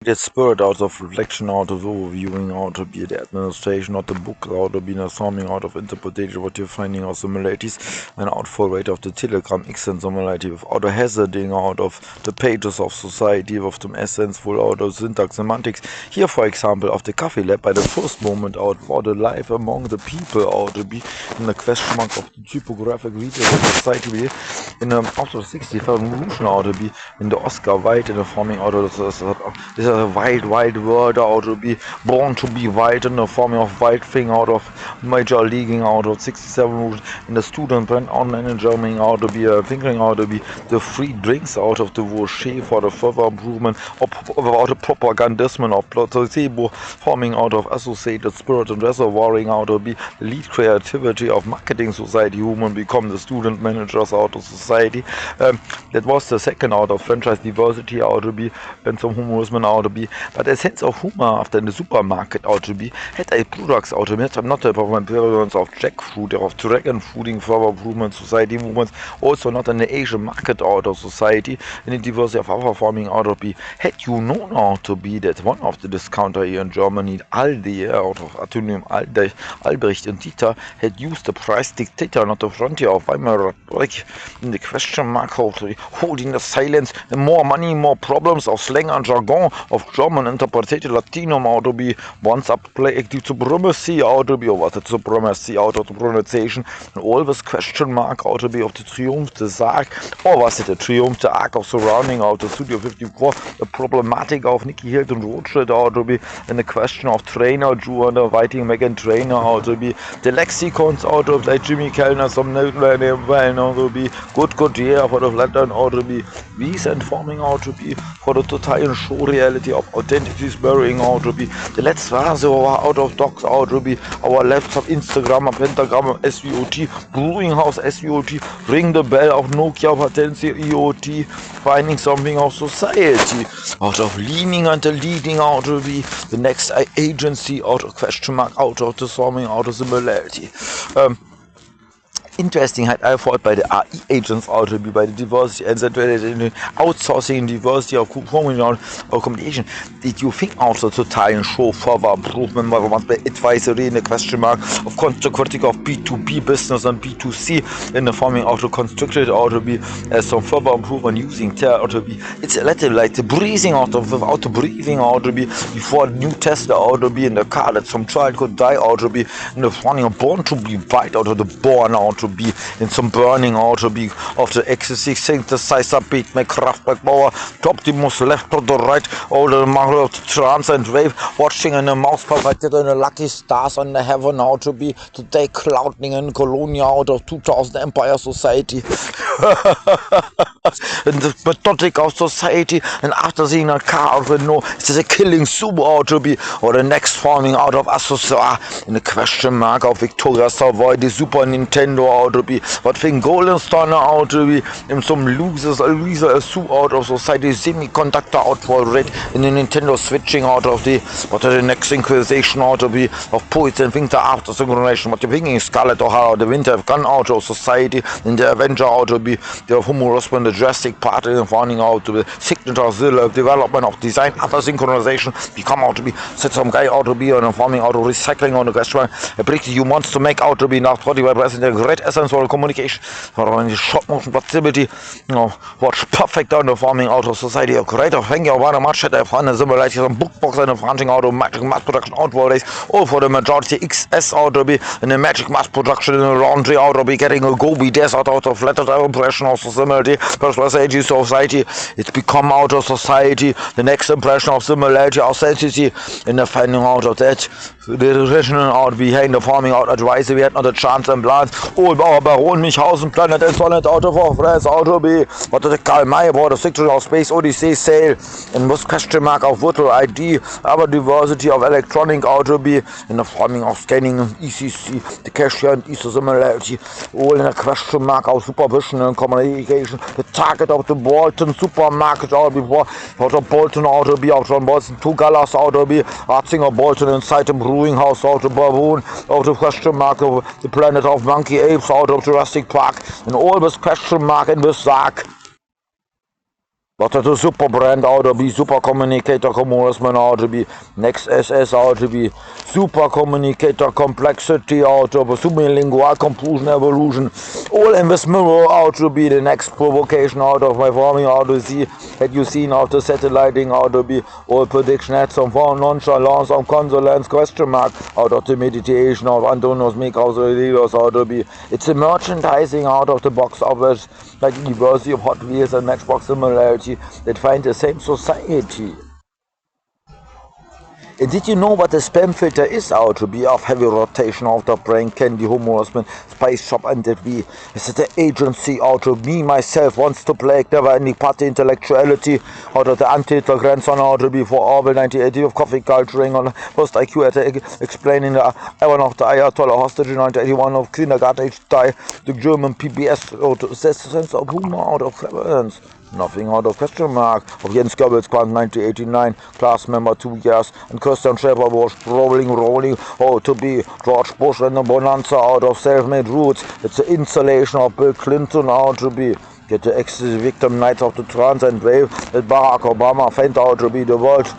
The spirit out of reflection, out of overviewing, out of be the administration, out of the book, out of being a summing, out of interpretation, what you're finding out similarities, and out for rate of the telegram X and similarity, without a hazarding out of the pages of society, of the essence, full out of syntax semantics. Here, for example, of the coffee lab, by the first moment out for the life among the people, out to be in the question mark of the typographic retail society, in the after 65 revolution, out to be in the Oscar White, in the forming out of this a wild word out to be born to be wild in the forming of wild thing out of major leaguing out of 67 in the student brand on managing out to be thinking out to be the free drinks out of the Rocher for the further improvement of the propagandism of placebo forming out of associated spirit and reservoiring out to be the lead creativity of marketing society human become the student managers out of society. That was the second out of franchise diversity out to be and some humorism out to be, but a sense of humor after in the supermarket out to be had a products out to be. I'm not a performance of jackfruit or of dragon fooding further improvement society movements, also not in the Asian market out of society, in the diversity of other farming out of be. Had you known out to be that one of the discounter here in Germany, Aldi out of Atomium Albrecht and Dieter had used the price dictator, not the frontier of Weimar Republic, in the question mark holding the silence, and more money, more problems of slang and jargon of German interpreted Latinum out to be once up play the supremacy out to be over the supremacy out of the pronunciation, and always question mark out to be of the Triumph the Sarg, or was it the Triumph the Arc of surrounding out of Studio 54, the problematic of Nicky Hilt and Rothschild out to be, and the question of trainer Jew and the writing Megan trainer out to be, the lexicons out of like Jimmy Kellner, some well out to be good year for the London out to be, these and forming out to be for the total show reality of identities burying out to be, the let's phase out of docs out to be, our left of Instagram, a pentagram of SVOT, brewing house SVOT, ring the bell of Nokia Potency EOT, finding something of society, out of leaning and the leading out to be, the next agency out of question mark out of the forming out of similarity. Interesting I thought by the AI agents out to be by the diversity and the outsourcing diversity of communication. Did you think also to tie and show further improvement by advisory in the question mark of critique of B2B business and B2C in the forming of the constructed out to be as some further improvement using out to be, it's a little like the breathing out of without the breathing out to be before the new Tesla out to be in the car that some child could die out to be in the forming of born to be bite out of the born out to be in some burning out to be of the excessive synthesizer beat my Kraftwerk Bauer top the most left to the right all the model of the trance and wave watching in the mouse provided in the lucky stars on the heaven out to be today clouding in Colonia out of 2000 Empire Society in the methodic of society, and after seeing a car out of no it's a killing super out to be or the next forming out of Associar in the question mark of Victoria Savoy the Super Nintendo out to be what thing Golden Star out to be in some losers a sue out of society semiconductor out for red in the Nintendo switching out of the what are the next inquisition out to be of poets and winter after synchronization what you're thinking Scarlet O'Hara the winter have gone out of society in the Avenger out to be the humorous the drastic part in finding out to be signature development of design after synchronization become out to be set some guy out to be on farming out of recycling on the restaurant a brick you want to make out to be now 45% the great essence for communication for the short motion proximity watch perfect on the farming out of society a great thank you very much that I found a similarity some book box and a fronting out of magic mass production outward race all for the majority XS out to be in the magic mass production in the laundry out to be getting a go-be desert out of letter impression of similarity persuasive society it's become out of society the next impression of similarity of society in the finding out of that the original out behind the farming out advice we had not a chance and plans all our Baron Michhausen planet and sonnet out of our friends out to be what the Karl May about the sector of space Odyssey sale and most question mark of virtual ID our diversity of electronic out to be in the farming of scanning ECC the cashier and ISO similarity all in a question mark of supervision and communication the target of the Bolton supermarket out before out of Bolton out to be out of Bolton 2 Gallas out to be Ratzinger Bolton inside the brewing house out of Baboon out of question mark of the planet of monkey apes out of Jurassic Park and always question mark in the sack What are the super brand out to be, super communicator commercial out to be, next SS out to be, super communicator complexity out to be, sublingual compusion evolution, all in this mirror out to be the next provocation out of my farming out to see, had you seen out the satelliting out to be, all prediction had some found nonchalance, some consolence question mark out of the meditation of Antonio's make out the leaders out to be, it's a merchandising out of the box office, like University of Hot Wheels and Matchbox similarity that find the same society. And did you know what a spam filter is out to be of heavy rotation of the brain, candy, homoism, spice shop and that we is it the agency out of me myself wants to play never ending party intellectuality out of the anti-Hitler grandson out to be for Orwell 1980 of coffee culturing on post IQ at explaining the Evan of the Ayatollah hostage in 1981 of kindergarten age die the German PBS out of sense of humor out of cleverness. Nothing out of question mark of Jens Goebbels, 1989, class member 2 years, and Christian Schäfer was rolling, to be George Bush and the bonanza out of self-made roots. It's the installation of Bill Clinton out to be. Get the ex-victim nights of the trans and wave that Barack Obama found out to be the world's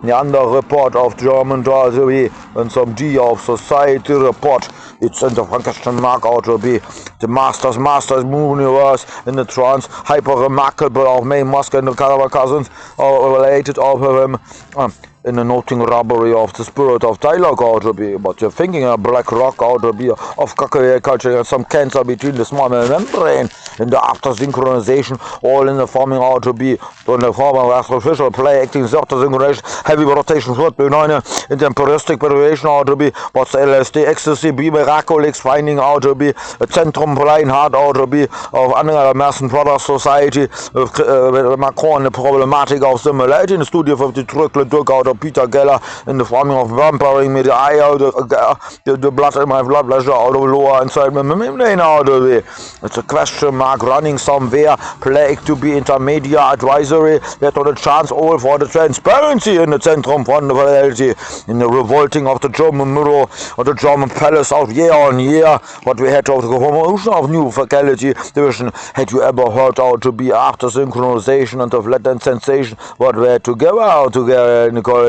Neander report of German Jersey and some G of society report. It's in the Frankenstein mark out to be the masters universe in the trans hyper remarkable of May Musk and the Caravan cousins related of him in the noting robbery of the spirit of dialogue ought to be, but you're thinking a black rock ought to be of cocktail culture and some cancer between the small membrane in the after synchronization, all in the forming ought to be on the form of artificial play acting after synchronization, heavy rotation foot benign in temporistic variation ought to be, what's LSD ecstasy, be miraculous finding out to be a centrum plain hard ought to be of Angela Merson Brothers Society, Macron the problematic of similarity in the studio of the Drück out of Peter Geller in the forming of vampering me the eye out the blood in my blood pressure out of lower inside my membrane out of it. It's a question mark running somewhere, plague to be intermediate advisory, get on a chance all for the transparency in the centrum from the reality, in the revolting of the German mirror or the German palace out year on year, what we had of the promotion of new faculty division. Had you ever heard out to be after synchronization and of latent sensation, what we had together out together in the correlation?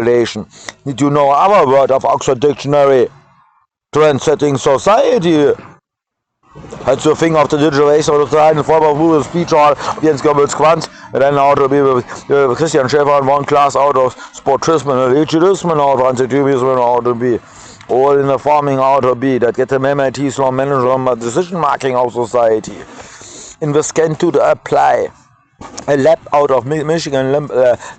Did you know our word of Oxford Dictionary? Trend-setting society. Had you think of the digital race of the time, the former Google speech hall, Jens Goebbels Quant, and then out to be with Christian Schäfer in one class out of sportism and elitism and out of anti-Judaism and out to be. All in the forming out to be that get the MIT law manager decision marking of society. In the scan to the apply. A lab out of Michigan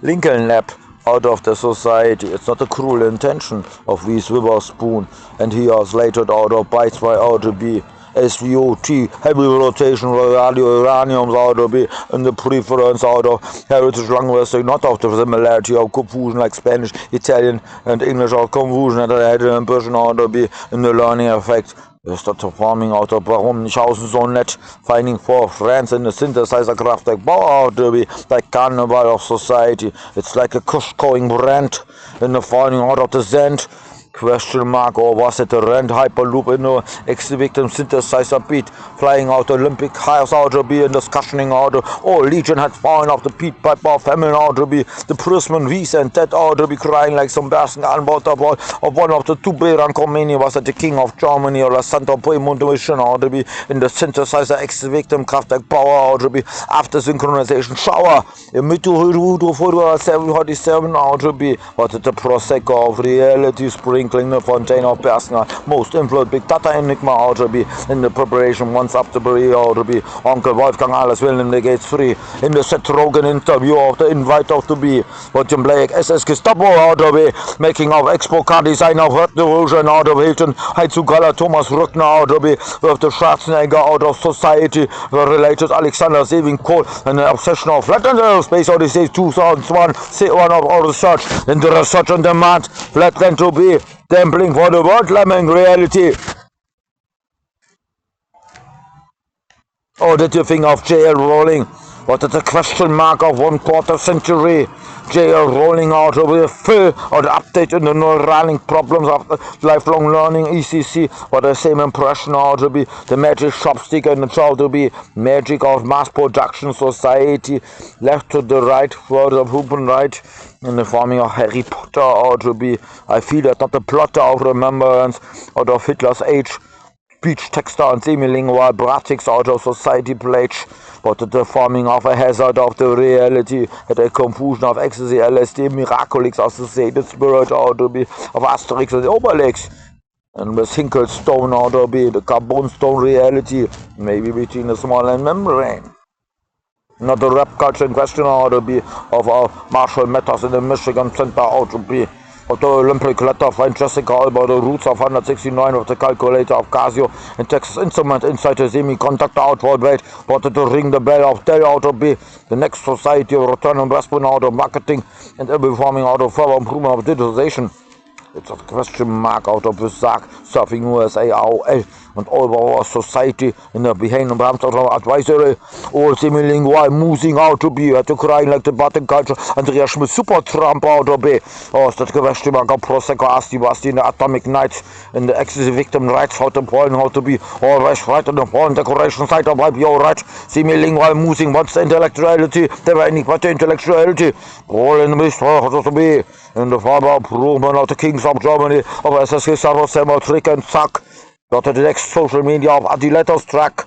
Lincoln lab out of the society. It's not a cruel intention of Reese Witherspoon, and he has later out of bites by out to be SVOT, heavy rotation radio uraniums out to be, and the preference out of heritage linguistic, not of the similarity of confusion like Spanish, Italian, and English or confusion that I had an impression out to be in the learning effect. Is that forming out of warum nicht außen so nett, finding for friends in the synthesizer craft like Bauer to be like carnival of society. It's like a kush going brand in the finding out of the Zend. Question mark, or was it a rent hyperloop in the ex-victim synthesizer beat, flying out Olympic highs out to be in discussioning out oh Legion had fallen off the Pete Piper famine out to be the Prisman Wies and that out to be crying like some Bersen about the ball of one of the two Beran Khomeini was it the king of Germany or a Santa Puemont mission out to be in the synthesizer ex-victim Kraftwerk power out to be after synchronization shower in Mittelhudu 747 out to be what it the Prosecco of reality spring the fontaine of personal most influent big data enigma out to be in the preparation once up to be out to be Uncle Wolfgang alles will in the gates free in the Seth Rogen interview of the invite of to be what Jim Blake SS Gestapo out to be making of expo car design of Hurt Devotion out of Hilton Heizugala Thomas Rückner out to be with the Schwarzenegger out of society the related Alexander Saving Cole and the obsession of Flatland Space Odyssey 2001 one of our research in the research on demand Flatland to be Templing for the world lemming reality. Or did you think of J.L. Rowling? What is the question mark of 1/4 century? jail rolling out of the fill or the update in the running problems of the lifelong learning ECC, or the same impression how to be the magic chopstick and the child to be magic of mass production society, left to the right, world of human right, in the forming of Harry Potter, or to be, I feel that not the plotter of remembrance out of Hitler's age, speech texter and semi-lingual bratics out of society plage, but the forming of a hazard of the reality, at a confusion of ecstasy, LSD, miraculix, associated spirit, or to be of Asterix and Obelix, and the single stone, or to be the carbon stone reality, maybe between the small and membrane. Not the rap culture in question, or to be of our Marshall Matters in the Michigan Center, or to be of the Olympic letter find Jessica about the roots of 169 of the calculator of Casio and Texas Instrument inside the semiconductor outward weight, but to ring the bell of Dell out of be the next society of return on investment out of marketing and every forming out of further improvement of digitalization. It's a question mark out of the Sark, surfing USA, AOL, and all our society in the behind the brams of our advisory, all semi-lingual, moving out to be, to crying like the button culture, Andreas Schmidt, super Trump out to be, oh, that question mark of Prosecco, Asti, Basti, in the Atomic Nights, in the excessive victim rights, how to point, how to be, always right on the porn decoration side of your right, semi-lingual, moving, what's the intellectuality, there were any but the intellectuality, all in the mist, how to be, in the form of improvement of the kings of Germany, of SSK, Sarah, Samuel, Trick and Zack, got the next social media of Adiletos track.